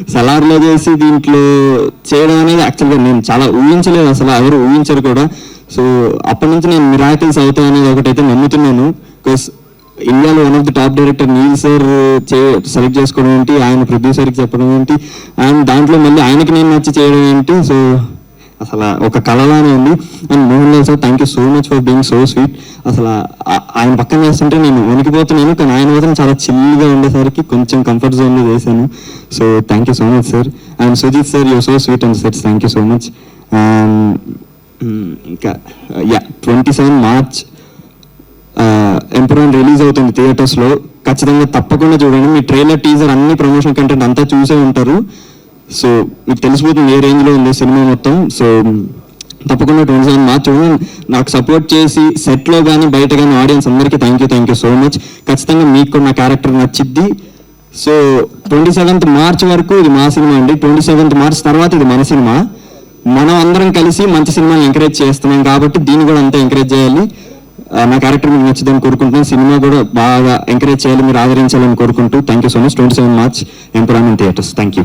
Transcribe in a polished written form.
సలార్లో చేసి దీంట్లో చేయడం అనేది యాక్చువల్గా నేను చాలా ఊహించలేదు, అసలు ఎవరు ఊహించరు కూడా. సో అప్పటి నుంచి నేను మిరాకిల్స్ అవుతాయి అనేది ఒకటైతే నమ్ముతున్నాను. బికాస్ ఇండియాలో one of the top director Neel sir select చేసుకోవడం ఏంటి, ఆయన ప్రొడ్యూసర్కి చెప్పడం ఏంటి, అండ్ దాంట్లో మళ్ళీ ఆయనకి నేను నచ్చి చేయడం ఏంటి, సో అసలు ఒక కళలానే ఉంది. And Mohan Lal sir, thank you so much for being so sweet. అసలు ఆయన పక్కన చేస్తుంటే నేను వణికిపోతున్నాను, కానీ ఆయన మాత్రం చాలా చిల్గా ఉండేసరికి కొంచెం కంఫర్ట్ జోన్లో చేశాను. So thank you so much sir. And Sujith sir, you so sweet and sets, thank you so much. ఇంకా 27 మార్చ్ ఎంపరర్ రిలీజ్ అవుతుంది థియేటర్స్లో. ఖచ్చితంగా తప్పకుండా చూడండి. మీ ట్రైలర్, టీజర్, అన్ని ప్రమోషన్ కంటెంట్ అంతా చూసే ఉంటారు. సో మీకు తెలిసిపోతుంది ఏ రేంజ్లో ఉంది సినిమా మొత్తం. సో తప్పకుండా 27 మార్చ్ చూడండి. నాకు సపోర్ట్ చేసి సెట్లో కానీ బయట కానీ ఆడియన్స్ అందరికీ థ్యాంక్ యూ సో మచ్. ఖచ్చితంగా మీకు నా క్యారెక్టర్ నచ్చిద్ది. సో 27th మార్చ్ వరకు ఇది మా సినిమా అండి. 27th మార్చ్ తర్వాత ఇది మన సినిమా. మనం అందరం కలిసి మంచి సినిమాని ఎంకరేజ్ చేస్తున్నాం కాబట్టి దీన్ని కూడా అంతా ఎంకరేజ్ చేయాలి. నా క్యారెక్టర్ మీకు నచ్చిందని కోరుకుంటున్నాను. సినిమా కూడా బాగా ఎంకరేజ్ చేయాలి, మీరు ఆదరించాలని కోరుకుంటూ thank you so much. 27 March emperor in theatres. Thank you.